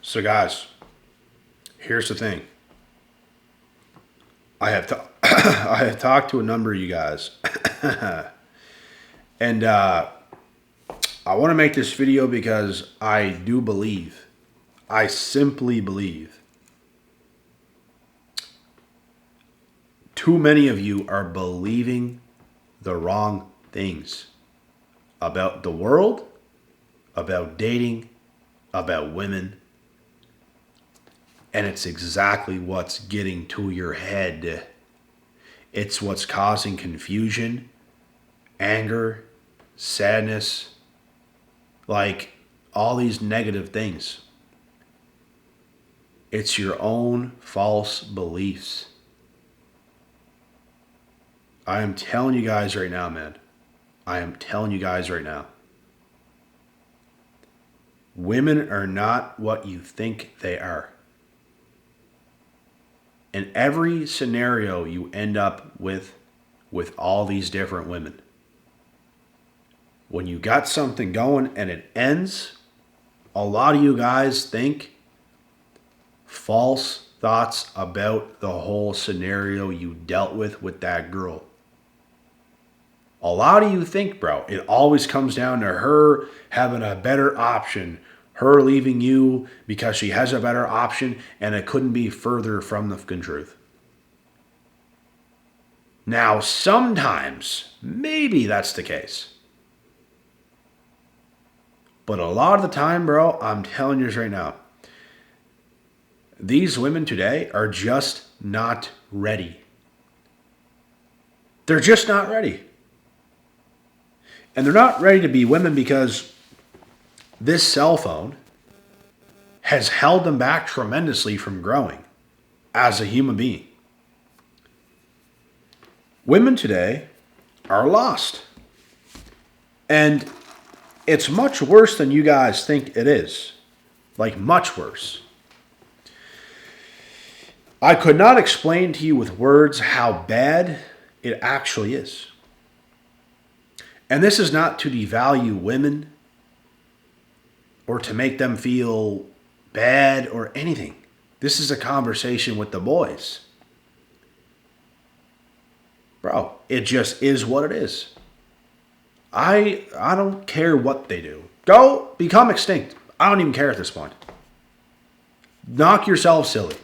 So, guys, here's the thing. I have talked to a number of you guys, and I want to make this video because I do believe, I simply believe, too many of you are believing the wrong things about the world, about dating, about women, and it's exactly what's getting to your head. It's what's causing confusion, anger, sadness, like all these negative things. It's your own false beliefs. I am telling you guys right now, man. I am telling you guys right now. Women are not what you think they are. In every scenario you end up with all these different women, when you got something going and it ends, a lot of you guys think false thoughts about the whole scenario you dealt with that girl. A lot of you think, bro, it always comes down to her having a better option, her leaving you because she has a better option, and it couldn't be further from the fucking truth. Now, sometimes, maybe that's the case. But a lot of the time, bro, I'm telling you this right now, these women today are just not ready. They're just not ready. And they're not ready to be women because this cell phone has held them back tremendously from growing as a human being. Women today are lost. And it's much worse than you guys think it is. Like, much worse. I could not explain to you with words how bad it actually is. And this is not to devalue women or to make them feel bad or anything. This is a conversation with the boys. Bro, it just is what it is. I don't care what they do. Go become extinct. I don't even care at this point. Knock yourself silly.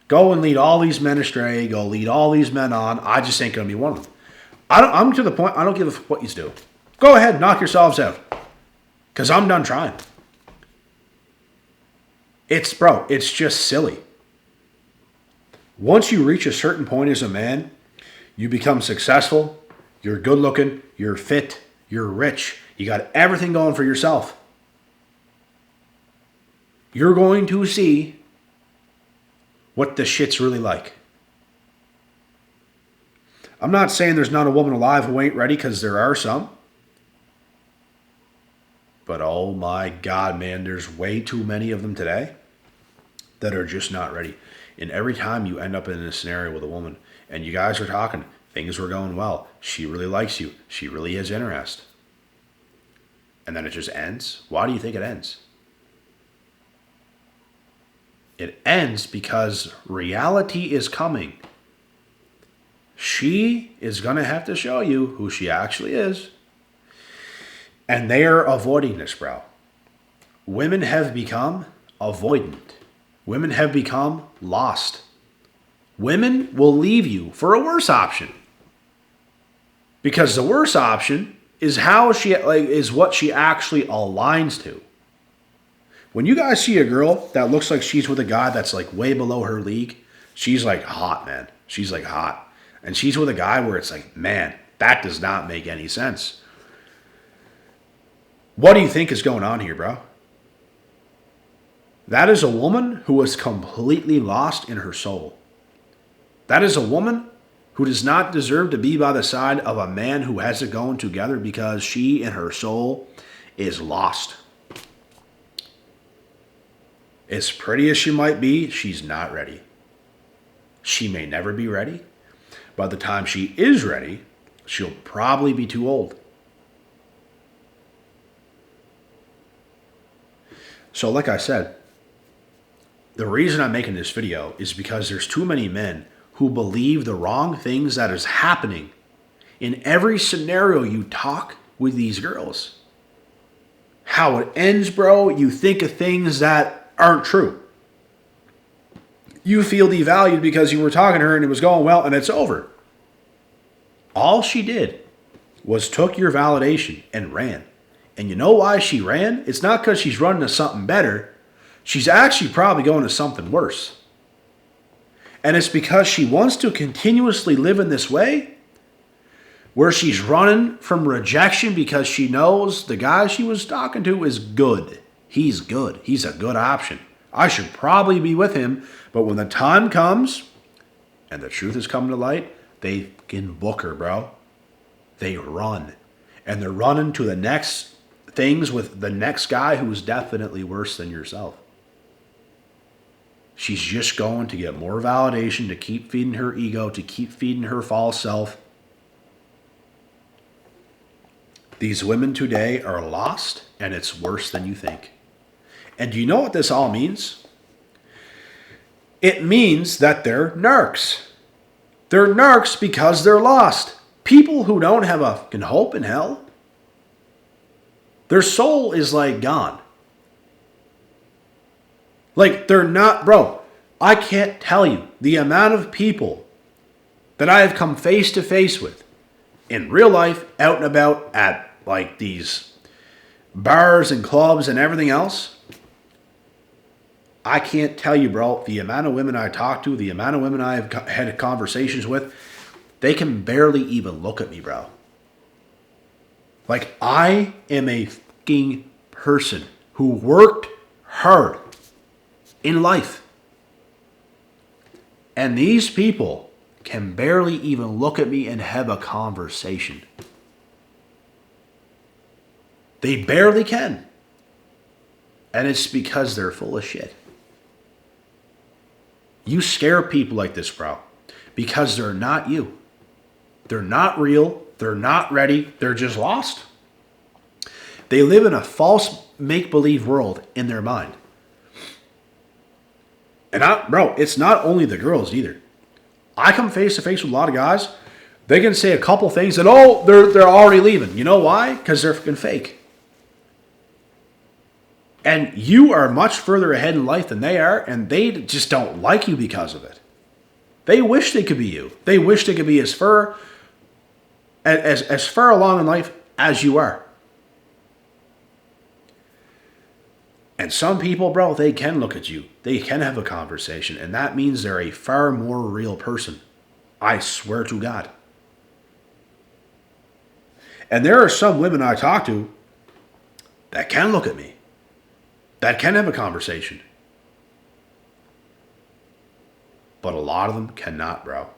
Go and lead all these men astray. Go lead all these men on. I just ain't going to be one of them. I'm to the point, I don't give a fuck what you do. Go ahead, knock yourselves out. Because I'm done trying. It's just silly. Once you reach a certain point as a man, you become successful, you're good looking, you're fit, you're rich, you got everything going for yourself. You're going to see what the shit's really like. I'm not saying there's not a woman alive who ain't ready, because there are some. But oh my God, man, there's way too many of them today that are just not ready. And every time you end up in a scenario with a woman and you guys are talking, things were going well, she really likes you, she really has interest, and then it just ends. Why do you think it ends? It ends because reality is coming. She is going to have to show you who she actually is. And they are avoiding this, bro. Women have become avoidant. Women have become lost. Women will leave you for a worse option. Because the worse option is is what she actually aligns to. When you guys see a girl that looks like she's with a guy that's like way below her league, she's like hot, man. She's like hot. And she's with a guy where it's like, man, that does not make any sense. What do you think is going on here, bro? That is a woman who is completely lost in her soul. That is a woman who does not deserve to be by the side of a man who has it going together, because she in her soul is lost. As pretty as she might be, she's not ready. She may never be ready. By the time she is ready, she'll probably be too old. So like I said, The reason I'm making this video is because there's too many men who believe the wrong things that is happening in every scenario you talk with these girls. How it ends, bro, you think of things that aren't true. You feel devalued because you were talking to her and it was going well and it's over. All she did was took your validation and ran. And you know why she ran? It's not because she's running to something better. She's actually probably going to something worse. And it's because she wants to continuously live in this way where she's running from rejection because she knows the guy she was talking to is good. He's good. He's a good option. I should probably be with him. But when the time comes and the truth is coming to light, they can book her, bro. They run. And they're running to the next things with the next guy who's definitely worse than yourself. She's just going to get more validation, to keep feeding her ego, to keep feeding her false self. These women today are lost, and it's worse than you think. And do you know what this all means? It means that they're narcs. They're narcs because they're lost. People who don't have a fucking hope in hell, their soul is like gone. Like they're not, bro, I can't tell you the amount of people that I have come face to face with in real life, out and about at like these bars and clubs and everything else. I can't tell you, bro, the amount of women I talk to, the amount of women I've had conversations with, they can barely even look at me, bro. Like, I am a fucking person who worked hard in life. And these people can barely even look at me and have a conversation. They barely can. And it's because they're full of shit. You scare people like this, bro, because they're not you. They're not real. They're not ready. They're just lost. They live in a false make-believe world in their mind. And bro, it's not only the girls either. I come face to face with a lot of guys. They can say a couple things and, oh, they're already leaving. You know why? Because they're fucking fake. And you are much further ahead in life than they are, and they just don't like you because of it. They wish they could be you. They wish they could be as far along in life as you are. And some people, bro, they can look at you. They can have a conversation, and that means they're a far more real person. I swear to God. And there are some women I talk to that can look at me, that can have a conversation. But a lot of them cannot, bro.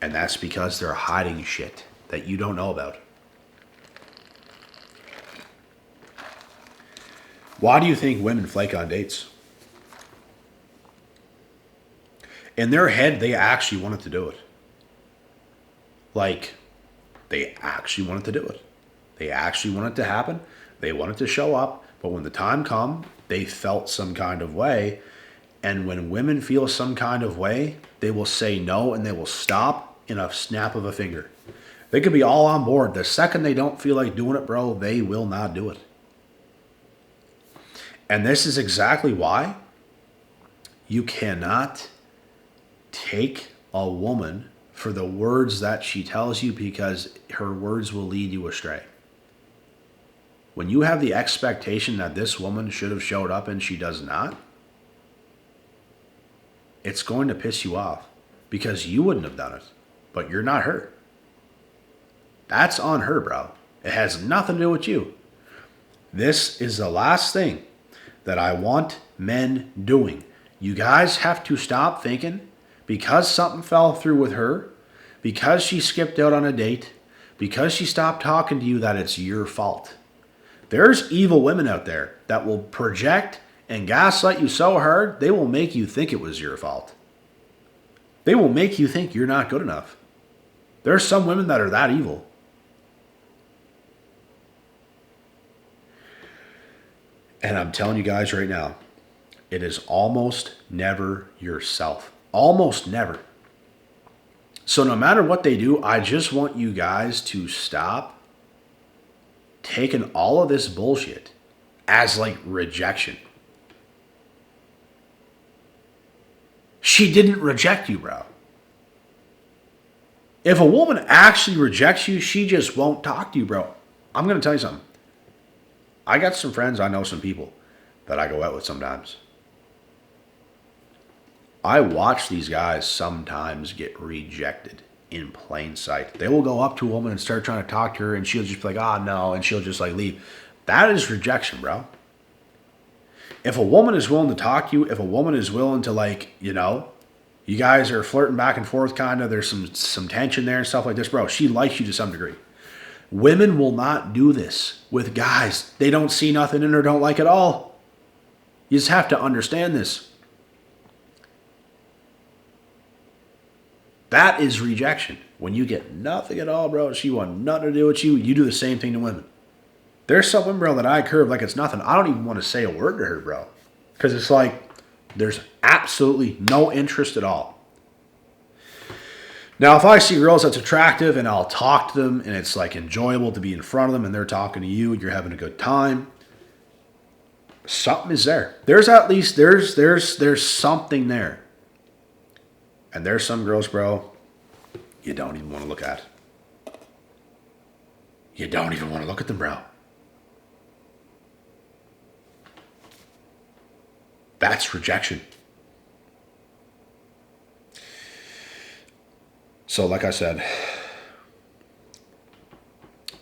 And that's because they're hiding shit that you don't know about. Why do you think women flake on dates? In their head, they actually wanted to do it. Like, they actually wanted to do it. They actually wanted it to happen. They wanted to show up. But when the time come, they felt some kind of way. And when women feel some kind of way, they will say no and they will stop in a snap of a finger. They could be all on board. The second they don't feel like doing it, bro, they will not do it. And this is exactly why you cannot take a woman for the words that she tells you, because her words will lead you astray. When you have the expectation that this woman should have showed up and she does not, it's going to piss you off because you wouldn't have done it, but you're not her. That's on her, bro. It has nothing to do with you. This is the last thing that I want men doing. You guys have to stop thinking because something fell through with her, because she skipped out on a date, because she stopped talking to you, that it's your fault. There's evil women out there that will project and gaslight you so hard, they will make you think it was your fault. They will make you think you're not good enough. There's some women that are that evil. And I'm telling you guys right now, It is almost never yourself. Almost never. So no matter what they do, I just want you guys to stop taking all of this bullshit as like rejection. She didn't reject you, bro. If a woman actually rejects you, she just won't talk to you, bro. I'm going to tell you something. I got some friends, I know some people that I go out with sometimes. I watch these guys sometimes get rejected in plain sight. They will go up to a woman and start trying to talk to her, and she'll just be like, oh, no, and she'll just like leave. That is rejection, bro. If a woman is willing to talk to you, if a woman is willing to like, you guys are flirting back and forth kind of, there's some tension there and stuff like this, bro, she likes you to some degree. Women will not do this with guys. They don't see nothing in her, don't like at all. You just have to understand this. That is rejection. When you get nothing at all, bro, she wants nothing to do with you, you do the same thing to women. There's some women, bro, that I curve like it's nothing. I don't even want to say a word to her, bro. Because it's like, there's absolutely no interest at all. Now, if I see girls that's attractive and I'll talk to them and it's like enjoyable to be in front of them and they're talking to you and you're having a good time, something is there. There's at least, there's something there. And there's some girls, bro, you don't even want to look at. You don't even want to look at them, bro. That's rejection. So like I said,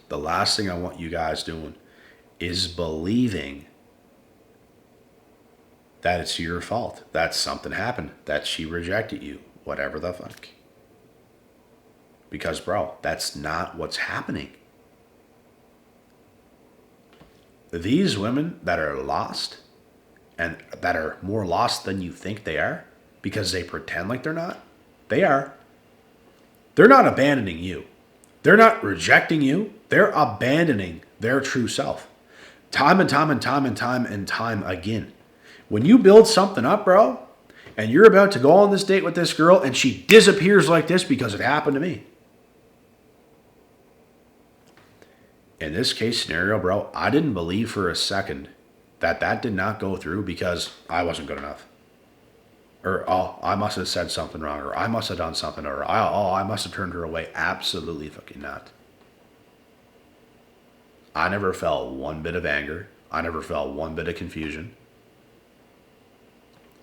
the last thing I want you guys doing is believing that it's your fault, that something happened, that she rejected you, whatever the fuck. Because, bro, that's not what's happening. These women that are lost and that are more lost than you think they are because they pretend like they're not, they are. They're not abandoning you. They're not rejecting you. They're abandoning their true self. Time and time and time and time and time again. When you build something up, bro, and you're about to go on this date with this girl and she disappears like this because it happened to me. In this case scenario, bro, I didn't believe for a second that did not go through because I wasn't good enough. Or, oh, I must have said something wrong, or I must have done something, or I must have turned her away. Absolutely fucking not. I never felt one bit of anger. I never felt one bit of confusion.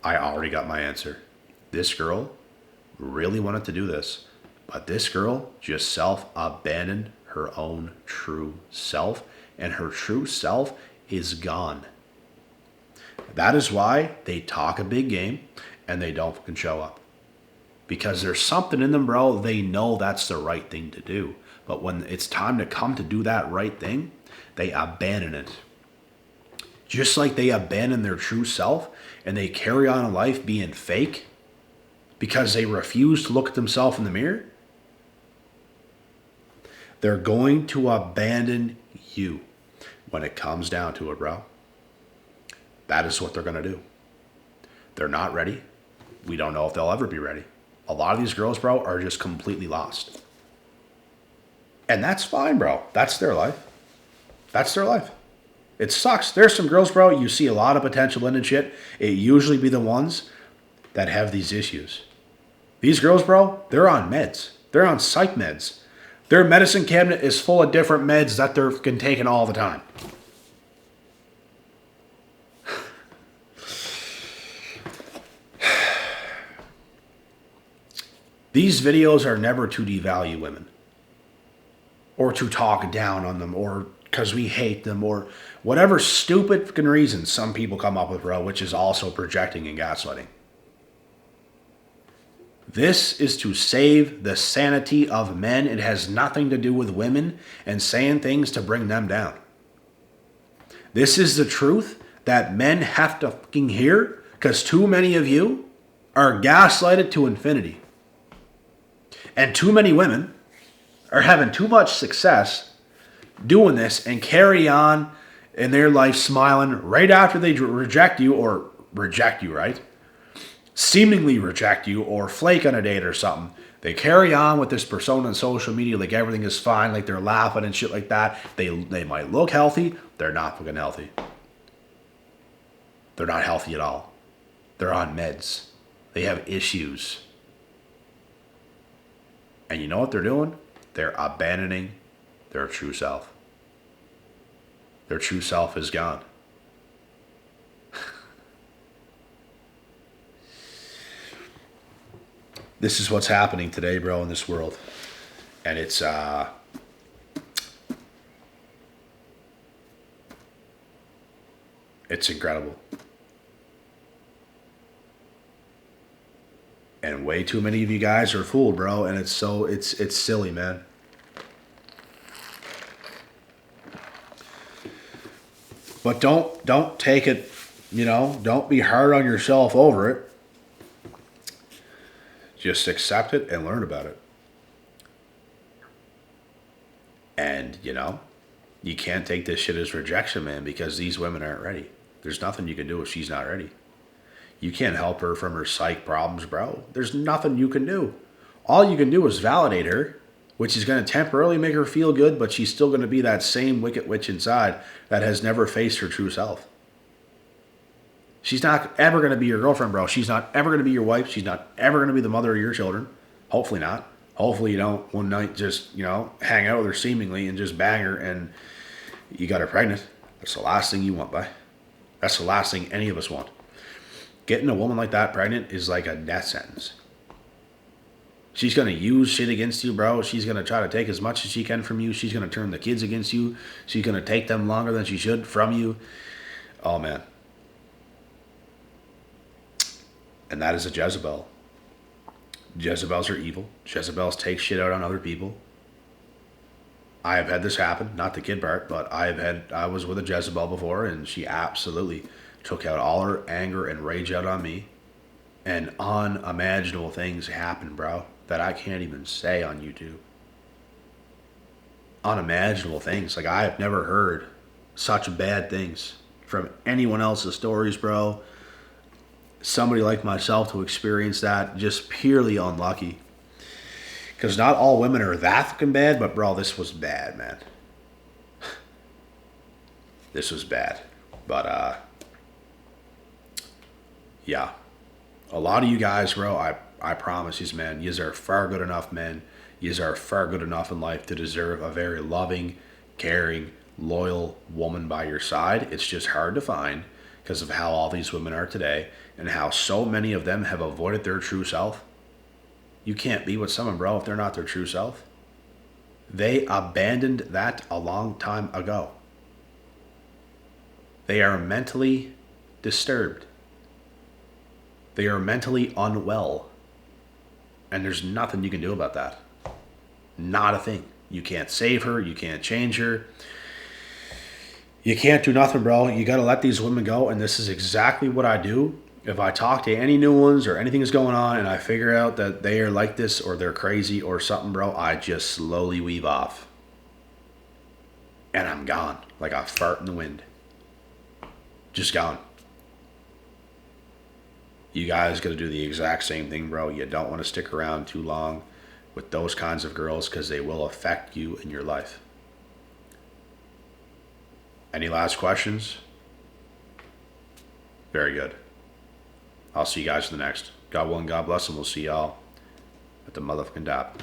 I already got my answer. This girl really wanted to do this, but this girl just self-abandoned her own true self, and her true self is gone. That is why they talk a big game and they don't fucking show up. Because there's something in them, bro, they know that's the right thing to do. But when it's time to come to do that right thing, they abandon it. Just like they abandon their true self and they carry on in life being fake because they refuse to look at themselves in the mirror, they're going to abandon you when it comes down to it, bro. That is what they're going to do. They're not ready. We don't know if they'll ever be ready. A lot of these girls, bro, are just completely lost. And that's fine, bro. That's their life. That's their life. It sucks. There's some girls, bro, you see a lot of potential in and shit. It usually be the ones that have these issues. These girls, bro, they're on meds. They're on psych meds. Their medicine cabinet is full of different meds that they're taking all the time. These videos are never to devalue women or to talk down on them or because we hate them or whatever stupid fucking reasons some people come up with, bro, which is also projecting and gaslighting. This is to save the sanity of men. It has nothing to do with women and saying things to bring them down. This is the truth that men have to fucking hear because too many of you are gaslighted to infinity. And too many women are having too much success doing this and carry on in their life smiling right after they reject you or reject you, right? Seemingly reject you or flake on a date or something. They carry on with this persona on social media like everything is fine, like they're laughing and shit like that. They might look healthy. They're not fucking healthy. They're not healthy at all. They're on meds. They have issues. And you know what they're doing? They're abandoning their true self. Their true self is gone. This is what's happening today, bro, in this world. And it's incredible. And way too many of you guys are fooled, bro, and it's silly, man. But don't take it, don't be hard on yourself over it. Just accept it and learn about it. And, you can't take this shit as rejection, man, because these women aren't ready. There's nothing you can do if she's not ready. You can't help her from her psych problems, bro. There's nothing you can do. All you can do is validate her, which is going to temporarily make her feel good, but she's still going to be that same wicked witch inside that has never faced her true self. She's not ever going to be your girlfriend, bro. She's not ever going to be your wife. She's not ever going to be the mother of your children. Hopefully not. Hopefully you don't one night just, hang out with her seemingly and just bang her and you got her pregnant. That's the last thing you want, bye. That's the last thing any of us want. Getting a woman like that pregnant is like a death sentence. She's going to use shit against you, bro. She's going to try to take as much as she can from you. She's going to turn the kids against you. She's going to take them longer than she should from you. Oh, man. And that is a Jezebel. Jezebels are evil. Jezebels take shit out on other people. I have had this happen, not the kid part, but I was with a Jezebel before, and she absolutely took out all her anger and rage out on me. And unimaginable things happen, bro, that I can't even say on YouTube. Unimaginable things. Like, I have never heard such bad things from anyone else's stories, bro. Somebody like myself to experience that, just purely unlucky. Because not all women are that fucking bad, but bro, this was bad, man. This was bad. But, yeah. A lot of you guys, bro, I promise you, man, yous are far good enough men. Yous are far good enough in life to deserve a very loving, caring, loyal woman by your side. It's just hard to find because of how all these women are today and how so many of them have avoided their true self. You can't be with someone, bro, if they're not their true self. They abandoned that a long time ago. They are mentally disturbed. They are mentally unwell. And there's nothing you can do about that. Not a thing. You can't save her. You can't change her. You can't do nothing, bro. You got to let these women go. And this is exactly what I do. If I talk to any new ones or anything is going on and I figure out that they are like this or they're crazy or something, bro, I just slowly weave off. And I'm gone. Like a fart in the wind. Just gone. You guys got to do the exact same thing, bro. You don't want to stick around too long with those kinds of girls because they will affect you in your life. Any last questions? Very good. I'll see you guys in the next. God willing, God bless, and we'll see y'all at the motherfucking dap.